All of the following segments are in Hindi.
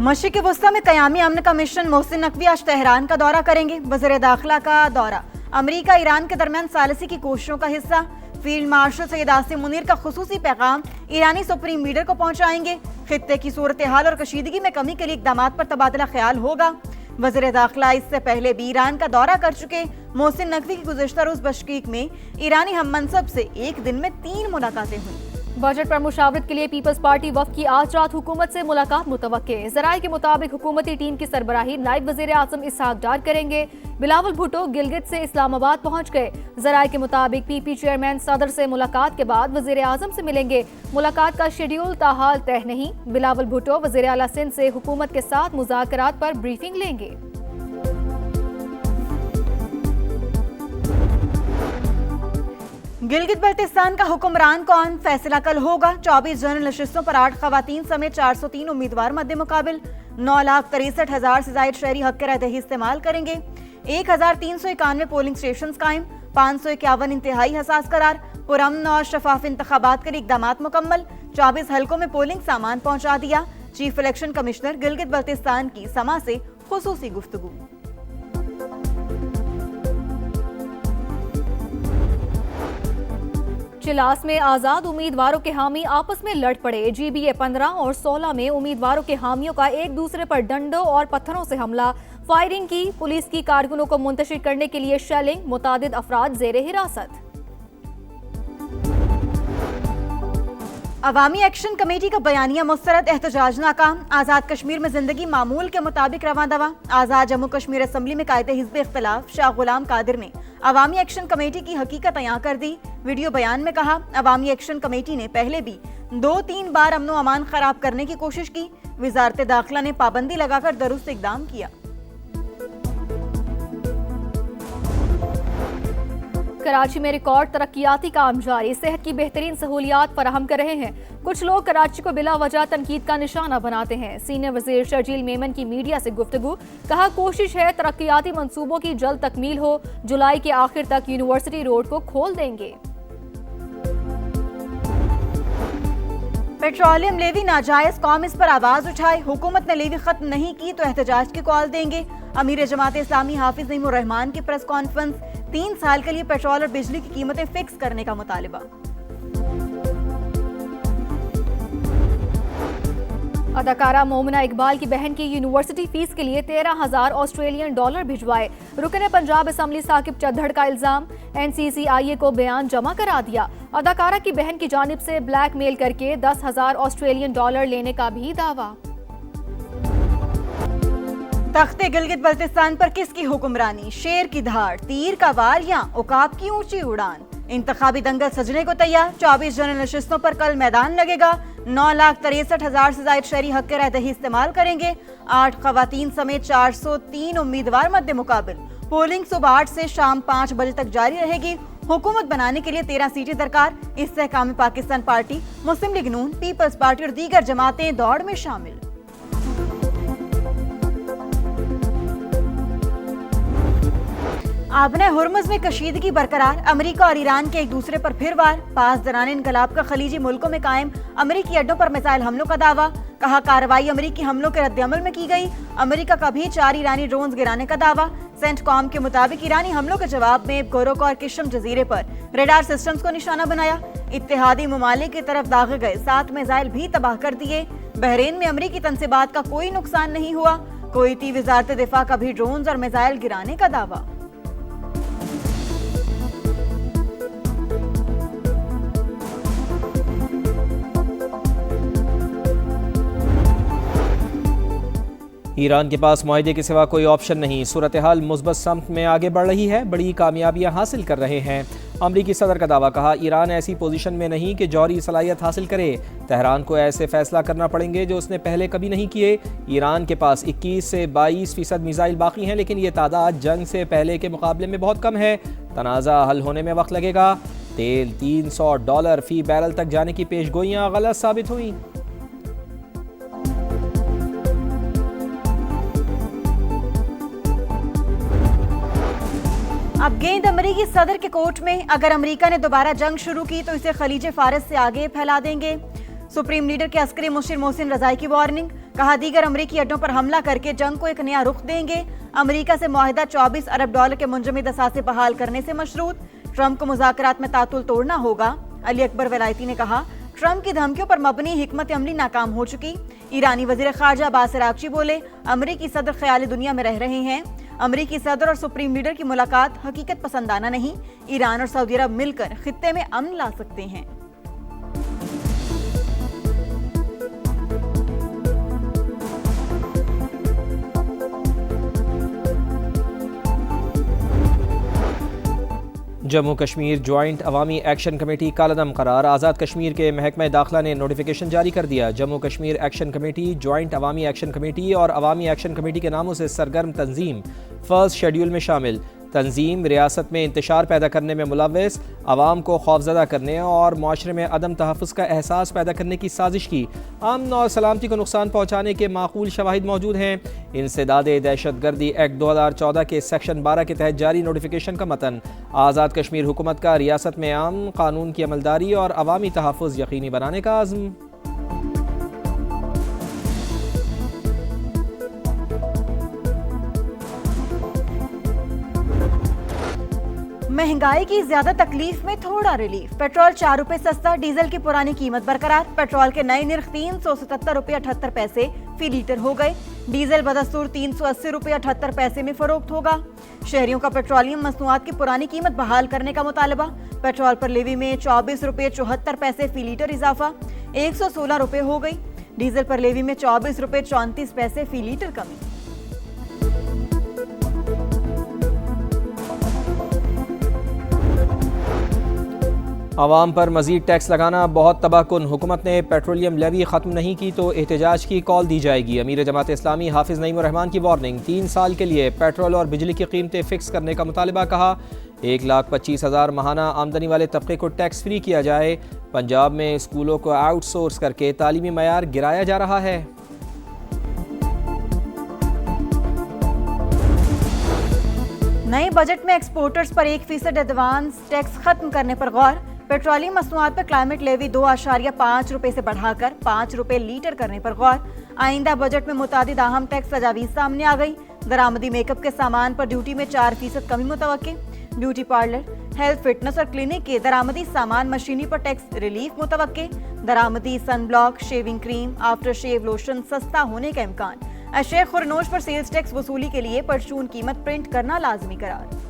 मशरिक़ वस्ता में क़यामी अमन का मिशन मोहसिन नकवी आज तेहरान का दौरा करेंगे। वज़ीर दाखिला का दौरा अमरीका ईरान के दरमियान सालिसी की कोशिशों का हिस्सा। फील्ड मार्शल सैयद आसिम मुनीर का खुसूसी पैगाम ईरानी सुप्रीम लीडर को पहुंचाएंगे। खित्ते की सूरत हाल और कशीदगी में कमी के लिए इक़दाम पर तबादला ख्याल होगा। वज़ीर दाखिला इससे पहले भी ईरान का दौरा कर चुके मोहसिन नकवी की गुज़िश्ता रोज़ बशकीक में ईरानी हम मनसब से एक दिन में 3 मुलाकातें हुई। बजट पर मुशावरत के लिए पीपल्स पार्टी वफ़द की आज रात हुकूमत से मुलाकात मुतवक्के। ज़राए के मुताबिक हुकूमती टीम की सरबराही नायब वज़ीर आज़म इसहाक डार करेंगे। बिलावल भुट्टो गिलगित से इस्लामाबाद पहुंच गए। ज़राए के मुताबिक पीपी चेयरमैन सदर से मुलाकात के बाद वज़ीर आज़म से मिलेंगे। मुलाकात का शेड्यूल ताहाल तय नहीं। बिलावल भुट्टो वज़ीर आला सिंध से हुकूमत के साथ मुज़ाकरात पर ब्रीफिंग लेंगे। गिलगित बल्तिस्तान का हुक्मरान कौन, फैसला कल होगा। 24 जनरल नशिस्तों पर 8 खवातीन समेत 403 उम्मीदवार मद्दे मुकाबिल। 9,63,000 से ज़ायद शहरी हक के रहदही इस्तेमाल करेंगे। 1,391 पोलिंग स्टेशन कायम। 551 इंतहाई हसास करार। पुरअमन और शफाफ इंतखाबात के लिए इक़दामात मुकम्मल। 24 हलकों में पोलिंग सामान पहुंचा दिया। Chief election commissioner Gilgit Baltistan की समा से खुसूसी गुफ्तगू। चिलास में आज़ाद उम्मीदवारों के हामी आपस में लड़ पड़े। GBA 15 और 16 में उम्मीदवारों के हामियों का एक दूसरे पर डंडों और पत्थरों से हमला, फायरिंग की। पुलिस की कारकुनों को मुंतशिर करने के लिए शेलिंग। मुतादिद अफराद ज़ेरे हिरासत। अवामी एक्शन कमेटी का बयानिया मुस्तरद, एहतजाज नाकाम। आज़ाद कश्मीर में जिंदगी मामूल के मुताबिक रवां दवा। आज़ाद जम्मू कश्मीर असम्बली में कायदे हिज़्ब इख्तिलाफ शाह गुलाम कादिर ने अवामी एक्शन कमेटी की हकीकत अयां कर दी। वीडियो बयान में कहा, अवामी एक्शन कमेटी ने पहले भी 2-3 बार अमनो अमान खराब करने की कोशिश की। वज़ारत दाखिला ने पाबंदी लगाकर दुरुस्त इक़दाम किया। कराची में रिकॉर्ड तरक्याती काम जारी। सेहत की बेहतरीन सहूलियात फराहम कर रहे हैं। कुछ लोग कराची को बिला वजह तनकीद का निशाना बनाते हैं। सीनियर वज़ीर शर्जील मेमन की मीडिया से गुफ्तगू। कहा, कोशिश है तरक्याती मंसूबों की जल्द तकमील हो। जुलाई के आखिर तक यूनिवर्सिटी रोड को खोल देंगे। पेट्रोलियम लेवी नाजायज, कौम इस पर आवाज उठाए। हुकूमत ने लेवी खत्म नहीं की तो एहतजाज की कॉल देंगे। अमीर जमात इस्लामी हाफिज नईमुर रहमान की प्रेस कॉन्फ्रेंस। 3 साल के लिए पेट्रोल और बिजली की कीमतें फिक्स करने का मुतालिबा। अदाकारा मोमिना इकबाल की बहन की यूनिवर्सिटी फीस के लिए 13,000 ऑस्ट्रेलियन डॉलर भिजवाए। रुकन पंजाब असम्बली साकिब चद्दड़ का इल्जाम। NCCIA को बयान जमा करा दिया। अदाकारा की बहन की जानिब से ब्लैकमेल करके 10,000 ऑस्ट्रेलियन डॉलर लेने का भी दावा। तख्ते गिलगित बल्तिस्तान पर किसकी हुक्मरानी, शेर की धाड़, तीर का वार या उकाब की ऊंची उड़ान। इंतखाबी दंगल सजने को तैयार। 24 जनरल नशिस्तों पर कल मैदान लगेगा। 9,63,000 से ज़ायद शहरी हक के रहदही इस्तेमाल करेंगे। 8 खवातीन समेत 403 उम्मीदवार मद्दे मुकाबिल। पोलिंग सुबह 8 से शाम 5 बजे तक जारी रहेगी। हुकूमत बनाने के लिए 13 सीटें दरकार। इस्तेहकाम पाकिस्तान पार्टी, मुस्लिम लीग नून, पीपल्स पार्टी और दीगर जमातें दौड़ में शामिल। आबना हुर्मुज़ में कशीदगी बरकरार। अमेरिका और ईरान के एक दूसरे पर फिर वार। पास दरान इनकलाब का खलीजी मुल्कों में कायम। अमेरिकी अड्डों पर मिसाइल हमलों का दावा। कहा, कार्रवाई अमेरिकी हमलों के रद्दअमल में की गई। अमेरिका का भी 4 ईरानी ड्रोन्स गिराने का दावा। सेंटकॉम के मुताबिक ईरानी हमलों के जवाब में गोरोक और किशम जजीरे पर रेडार सिस्टम्स को निशाना बनाया। इत्तेहादी ममालिक की तरफ दागे गए 7 मिसाइल भी तबाह कर दिए। बहरीन में अमेरिकी तनसीबात का कोई नुकसान नहीं हुआ। कुवैती वज़ारत दिफा का भी ड्रोन्स और मिसाइल गिराने का दावा। ईरान के पास मुआहदे के सिवा कोई ऑप्शन नहीं। सूरत हाल मुस्बत समत में आगे बढ़ रही है। बड़ी कामयाबियां हासिल कर रहे हैं। अमरीकी सदर का दावा। कहा, ईरान ऐसी पोजीशन में नहीं कि जौहरी सलाहियत हासिल करे। तेहरान को ऐसे फैसला करना पड़ेंगे जो उसने पहले कभी नहीं किए। ईरान के पास 21 से 22% मिसाइल बाकी हैं, लेकिन ये तादाद जंग से पहले के मुकाबले में बहुत कम है। तनाज़ा हल होने में वक्त लगेगा। तेल $300 फी बैरल तक जाने की पेशगोइयाँ गलत साबित हुई। अब गेंद अमरीकी सदर के कोर्ट में। अगर अमेरिका ने दोबारा जंग शुरू की तो इसे खलीज फारस से आगे फैला देंगे। सुप्रीम लीडर के अस्करी मुशीर मोहसिन रजाई की वार्निंग। कहा दीगर अमरीकी अड्डों पर हमला करके जंग को एक नया रुख देंगे। अमरीका से मुआहिदा $24 अरब के मुंजमद असासे बहाल करने से मशरूत। ट्रंप को मुज़ाकरात में तातुल तोड़ना होगा। अली अकबर वलायती ने कहा ट्रंप की धमकियों पर मबनी हिकमत अमली नाकाम हो चुकी। ईरानी वजीर खारजा अब्बास अरागची बोले अमरीकी सदर ख्याली दुनिया में रह रहे हैं। अमरीकी सदर और सुप्रीम लीडर की मुलाकात हकीकत पसंदाना नहीं। ईरान और सऊदी अरब मिलकर खित्ते में अमन ला सकते हैं। Jammu Kashmir joint Awami action committee कालदम करार। आज़ाद कश्मीर के महकमा दाखिला ने नोटिफिकेशन जारी कर दिया। Jammu Kashmir action committee, joint Awami action committee और अवामी एक्शन कमेटी के नामों से सरगर्म तंजीम फर्स्ट शेड्यूल में शामिल। तंजीम रियासत में इंतशार पैदा करने में मुलव्वस, आवाम को खौफजदा करने और माशरे में अदम तहफ़्फ़ुज़ का एहसास पैदा करने की साजिश की। अमन और सलामती को नुकसान पहुँचाने के माकूल शवाहिद मौजूद हैं। इंसदाद दहशत गर्दी एक्ट 2014 के सेक्शन 12 के तहत जारी नोटिफिकेशन का मतन आज़ाद कश्मीर हुकूमत का रियासत में अमन, कानून की अमलदारी और अवामी तहफ़्फ़ुज़ यकीनी बनाने का आज़म। महंगाई की ज्यादा तकलीफ में थोड़ा रिलीफ। पेट्रोल 4 रुपए सस्ता, डीजल की पुरानी कीमत बरकरार। पेट्रोल के नए निर्ख 377 रुपए 78 पैसे फी लीटर हो गए। डीजल बदस्तूर 380 रुपए 78 पैसे में फरोख्त होगा। शहरियों का पेट्रोलियम मसनूआत की पुरानी कीमत बहाल करने का मुतालबा। पेट्रोल पर लेवी में 24 रुपए 74 पैसे फी लीटर इजाफा 116 रुपए हो गई। डीजल पर लेवी में 24 रुपए 34 पैसे फी लीटर कमी। आवाम पर मजीद टैक्स लगाना बहुत तबाहकुन। हुकूमत ने पेट्रोलियम लेवी ख़त्म नहीं की तो एहतजाज की कॉल दी जाएगी। अमीर जमात इस्लामी हाफिज नईम रहमान की वार्निंग। 3 साल के लिए पेट्रोल और बिजली की कीमतें फिक्स करने का मुतालबा। कहा 1,25,000 माहाना आमदनी वाले तबके को टैक्स फ्री किया जाए। पंजाब में स्कूलों को आउटसोर्स करके तालीमी मयार गिराया जा रहा है। नए बजट में एक्सपोर्टर्स पर 1% एडवांस टैक्स खत्म करने पर गौर। पेट्रोलियम मसनूआत पर क्लाइमेट लेवी 2.5 रुपए से बढ़ाकर 5 रुपए लीटर करने पर गौर। आइंदा बजट में मुतादिद अहम टैक्स तजावीज़ सामने आ गई। दरामदी मेकअप के सामान पर ड्यूटी में 4% कमी मुतवक्के। ब्यूटी पार्लर, हेल्थ, फिटनेस और क्लिनिक के दरामदी सामान मशीनी पर टैक्स रिलीफ मुतवक्के। दरामदी sun block, shaving cream, after shave lotion सस्ता होने का इम्कान। अशेख खुरनोश पर सेल्स टैक्स वसूली के लिए परचून कीमत प्रिंट करना लाजमी करार।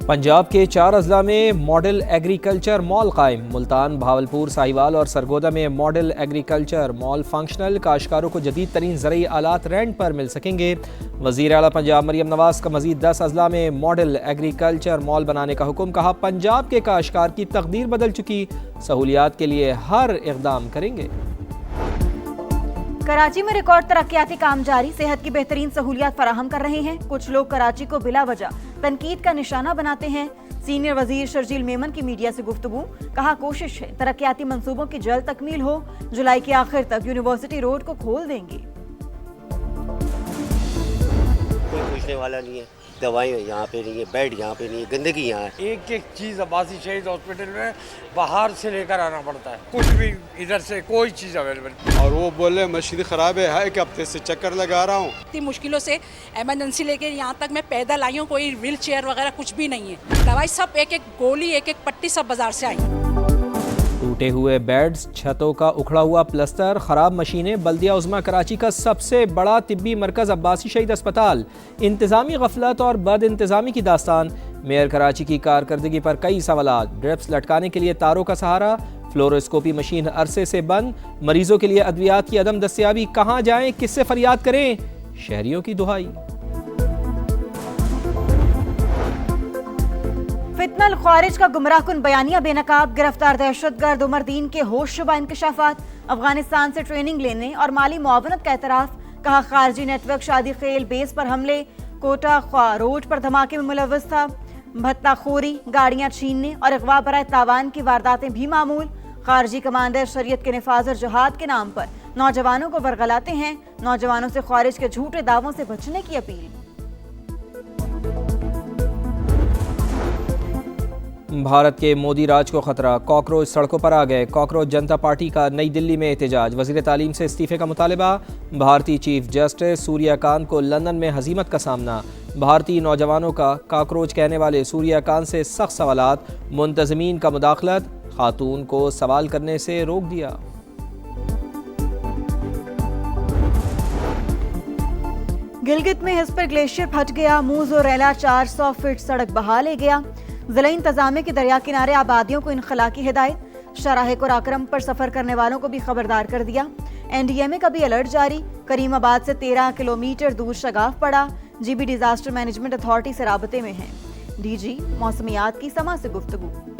पंजाब के 4 अजला में मॉडल एग्रीकल्चर मॉल कायम। मुल्तान, भावलपुर, साहिवाल और सरगोदा में मॉडल एग्रीकल्चर मॉल फंक्शनल। काश्तकारों को जदीद तरीन ज़रूरी आलात रेंट पर मिल सकेंगे। वज़ीर आला पंजाब मरियम नवाज का मजीद 10 अजला में मॉडल एग्रीकल्चर मॉल बनाने का हुक्म। कहा पंजाब के काश्तकार की तकदीर बदल चुकी, सहूलियात के लिए हर इक़दाम करेंगे। कराची में रिकॉर्ड तरक्याती काम जारी। सेहत की बेहतरीन सहूलियात फराहम कर रहे हैं। कुछ लोग कराची को बिला वजह तनकीद का निशाना बनाते हैं। सीनियर वजीर शर्जील मेमन की मीडिया से गुफ्तगू। कहा कोशिश है तरक्याती मंसूबों की जल्द तकमील हो। जुलाई के आखिर तक यूनिवर्सिटी रोड को खोल देंगे। कोई पूछने वाला नहीं है। दवाएं यहाँ पे नहीं है, बेड यहाँ पे नहीं है, गंदगी यहाँ है। एक एक चीज़ अब्बासी शहीद हॉस्पिटल में बाहर से लेकर आना पड़ता है। कुछ भी इधर से कोई चीज़ अवेलेबल। और वो बोले मशीन ख़राब है कि हफ्ते से चक्कर लगा रहा हूँ। इतनी मुश्किलों से इमरजेंसी लेके यहाँ तक मैं पैदल आई हूँ। कोई व्हील चेयर वगैरह कुछ भी नहीं है। दवाई सब एक एक गोली, एक एक पट्टी सब बाजार से आई। टूटे हुए बेड्स, छतों का उखड़ा हुआ प्लस्तर, खराब मशीनें। बल्दिया उज़्मा कराची का सबसे बड़ा तिब्बी मरकज़ अब्बासी शहीद अस्पताल। इंतज़ामी गफलत और बद इंतज़ामी की दास्तान। मेयर कराची की कारकर्दगी पर कई सवालात। ड्रिप्स लटकाने के लिए तारों का सहारा। फ्लोरोस्कोपी मशीन अरसे से बंद। मरीजों के लिए अद्वियात की अदम दस्तियाबी। कहाँ जाएं, किससे फरियाद करें, शहरियों की दुहाई। फितनल ख्वारिज का गुमराहकुन बयानिया बेनकाब। गिरफ्तार दहशतगर्द उमर दीन के होशशुबा इंकशाफात। अफगानिस्तान से ट्रेनिंग लेने और माली मुआवनत का एतराफ। कहा खारजी नेटवर्क शादी खेल बेस पर हमले, कोटा ख्वा रोड पर धमाके में मुलव्वस था। भत्ताखोरी, गाड़ियां छीनने और अगवा बराए तावान की वारदातें भी मामूल। खारजी कमांडर शरीयत के निफाजर जहाद के नाम पर नौजवानों को वरगलाते हैं। नौजवानों से ख्वारिज के झूठे दावों से बचने की अपील। भारत के मोदी राज को खतरा, कॉकरोच सड़कों पर आ गए। कॉकरोच जनता पार्टी का नई दिल्ली में एहतजाज, वजीर तालीम से इस्तीफे का मुतालबा। भारतीय चीफ जस्टिस सूर्यकांत को लंदन में हजीमत का सामना। भारतीय नौजवानों का कॉकरोच कहने वाले सूर्यकांत से सख्त सवालात। मुंतजमीन का मुदाखलत, खातून को सवाल करने से रोक दिया। गिलगित में हिस्पर ग्लेशियर फट गया, मूज और रेला 400 फीट सड़क बहा ले गया। जिला इंतजामिया की दरिया किनारे आबादियों को इनखला की हिदायत। शराह कुराक्रम पर सफर करने वालों को भी खबरदार कर दिया। NDMA का भी अलर्ट जारी। करीमाबाद से 13 किलोमीटर दूर शगाफ पड़ा। GB डिजास्टर मैनेजमेंट अथॉरिटी से राबते में है। DG मौसमियात की समा से गुफ्तगू।